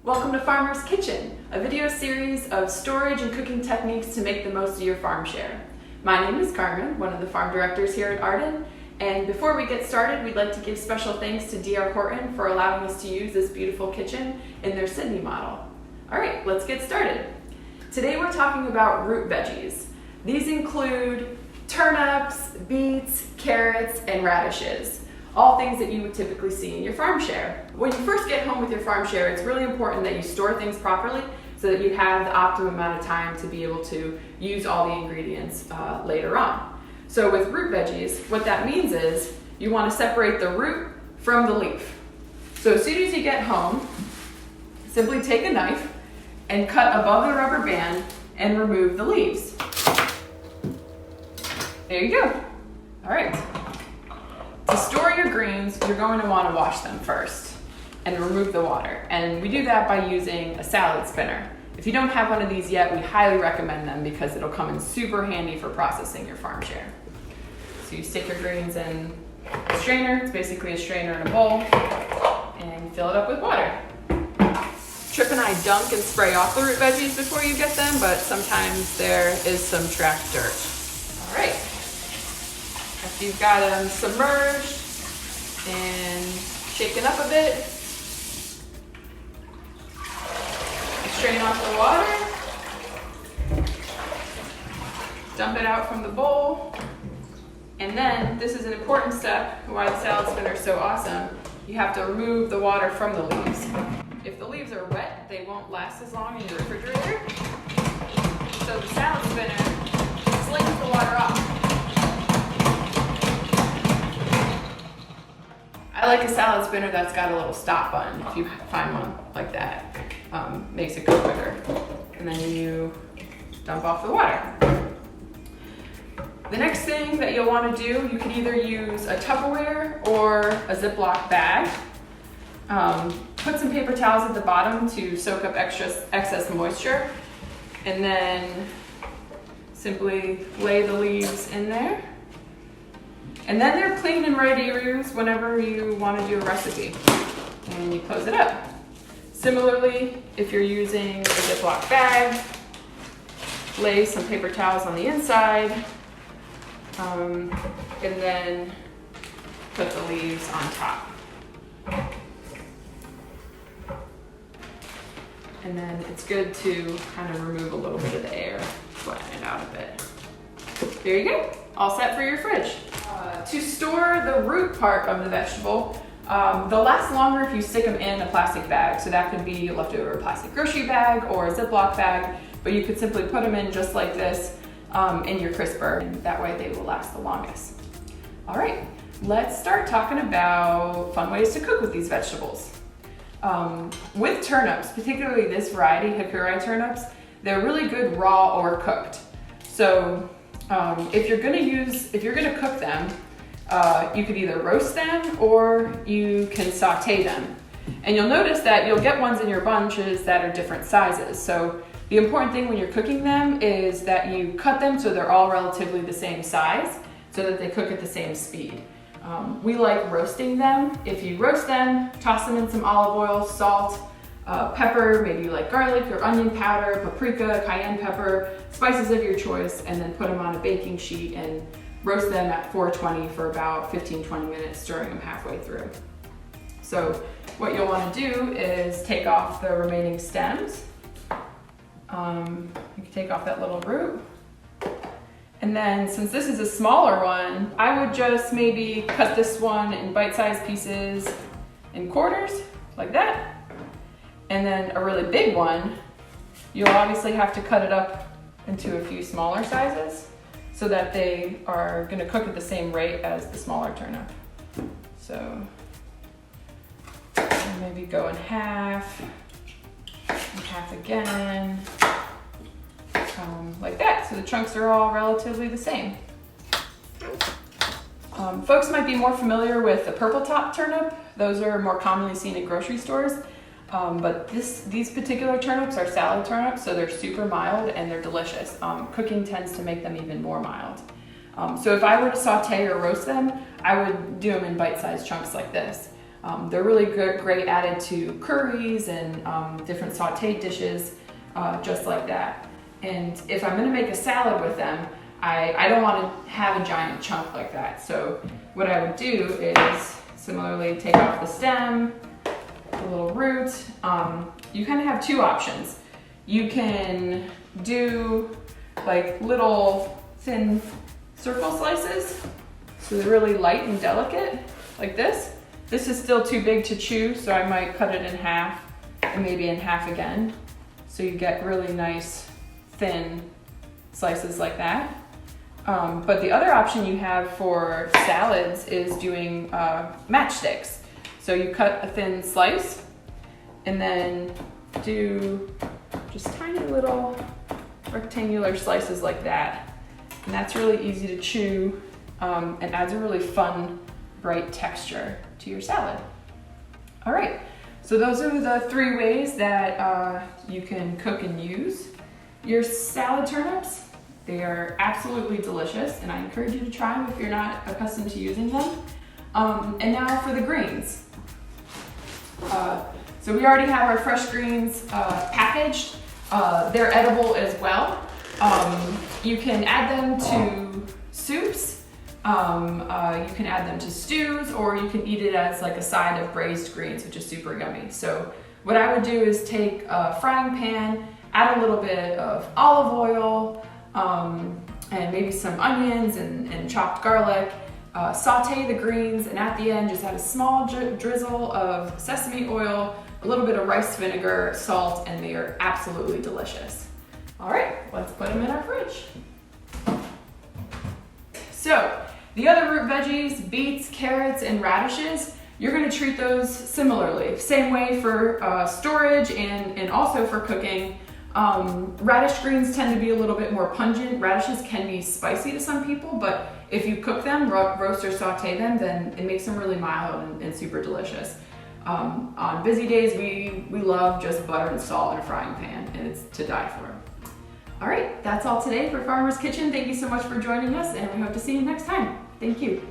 Welcome to Farmer's Kitchen, a video series of storage and cooking techniques to make the most of your farm share. My name is Carmen, one of the farm directors here at Arden, and before we get started, we'd like to give special thanks to D.R. Horton for allowing us to use this beautiful kitchen in their Sydney model. All right, let's get started. Today we're talking about root veggies. These include turnips, beets, carrots, and radishes. All things that you would typically see in your farm share. When you first get home with your farm share, it's really important that you store things properly so that you have the optimum amount of time to be able to use all the ingredients later on. So with root veggies, what that means is you want to separate the root from the leaf. So as soon as you get home, simply take a knife and cut above the rubber band and remove the leaves. There you go. All right. To store your greens, you're going to want to wash them first and remove the water. And we do that by using a salad spinner. If you don't have one of these yet, we highly recommend them because it'll come in super handy for processing your farm share. So you stick your greens in a strainer. It's basically a strainer in a bowl, and you fill it up with water. Trip and I dunk and spray off the root veggies before you get them, but sometimes there is some trapped dirt. All right. After you've got them submerged and shaken up a bit, strain off the water, dump it out from the bowl, and then this is an important step, why the salad spinner is so awesome. You have to remove the water from the leaves. If the leaves are wet, they won't last as long in your refrigerator. So the salad spinner slings the water off. I like a salad spinner that's got a little stop button. If you find one like that, makes it go quicker. And then you dump off the water. The next thing that you'll want to do, you can either use a Tupperware or a Ziploc bag. Put some paper towels at the bottom to soak up excess moisture, and then simply lay the leaves in there. And then they're clean and ready to use whenever you want to do a recipe. And you close it up. Similarly, if you're using a Ziploc bag, lay some paper towels on the inside, and then put the leaves on top. And then it's good to kind of remove a little bit of the air, flatten it out a bit. There you go, all set for your fridge. To store the root part of the vegetable, they'll last longer if you stick them in a plastic bag. So that could be a leftover plastic grocery bag or a Ziploc bag, but you could simply put them in just like this in your crisper, and that way they will last the longest. All right, let's start talking about fun ways to cook with these vegetables. With turnips, particularly this variety, Hikuri turnips, they're really good raw or cooked. So if you're gonna cook them, you could either roast them or you can saute them. And you'll notice that you'll get ones in your bunches that are different sizes. So the important thing when you're cooking them is that you cut them so they're all relatively the same size so that they cook at the same speed. We like roasting them. If you roast them, toss them in some olive oil, salt, pepper, maybe you like garlic or onion powder, paprika, cayenne pepper, spices of your choice, and then put them on a baking sheet and roast them at 420 for about 15-20 minutes, stirring them halfway through. So what you'll want to do is take off the remaining stems. You can take off that little root. And then since this is a smaller one, I would just maybe cut this one in bite-sized pieces in quarters, like that. And then a really big one, you'll obviously have to cut it up into a few smaller sizes so that they are going to cook at the same rate as the smaller turnip. So maybe go in half, and half again, like that. So the chunks are all relatively the same. Folks might be more familiar with the purple top turnip. Those are more commonly seen in grocery stores. But these particular turnips are salad turnips, so they're super mild and they're delicious. Cooking tends to make them even more mild. So if I were to saute or roast them, I would do them in bite-sized chunks like this. They're really good, great added to curries and different sauteed dishes, just like that. And if I'm gonna make a salad with them, I don't wanna have a giant chunk like that. So what I would do is similarly take off the stem, the little root. You kind of have two options. You can do like little thin circle slices, so they're really light and delicate, like this. This is still too big to chew, so I might cut it in half and maybe in half again. So you get really nice thin slices like that. But the other option you have for salads is doing matchsticks. So you cut a thin slice and then do just tiny little rectangular slices like that. And that's really easy to chew and adds a really fun, bright texture to your salad. All right, so those are the three ways that you can cook and use your salad turnips. They are absolutely delicious, and I encourage you to try them if you're not accustomed to using them. And now for the greens. So we already have our fresh greens packaged. They're edible as well. You can add them to soups, you can add them to stews, or you can eat it as like a side of braised greens, which is super yummy. So what I would do is take a frying pan, add a little bit of olive oil, and maybe some onions and chopped garlic, saute the greens, and at the end just add a small drizzle of sesame oil, a little bit of rice vinegar, salt, and they are absolutely delicious. All right, let's put them in our fridge. So the other root veggies, beets, carrots, and radishes, you're gonna treat those similarly. Same way for storage and also for cooking. Radish greens tend to be a little bit more pungent. Radishes can be spicy to some people, but if you cook them, roast or saute them, then it makes them really mild and super delicious. On busy days, we love just butter and salt in a frying pan, and it's to die for. All right, that's all today for Farmer's Kitchen. Thank you so much for joining us, and we hope to see you next time. Thank you.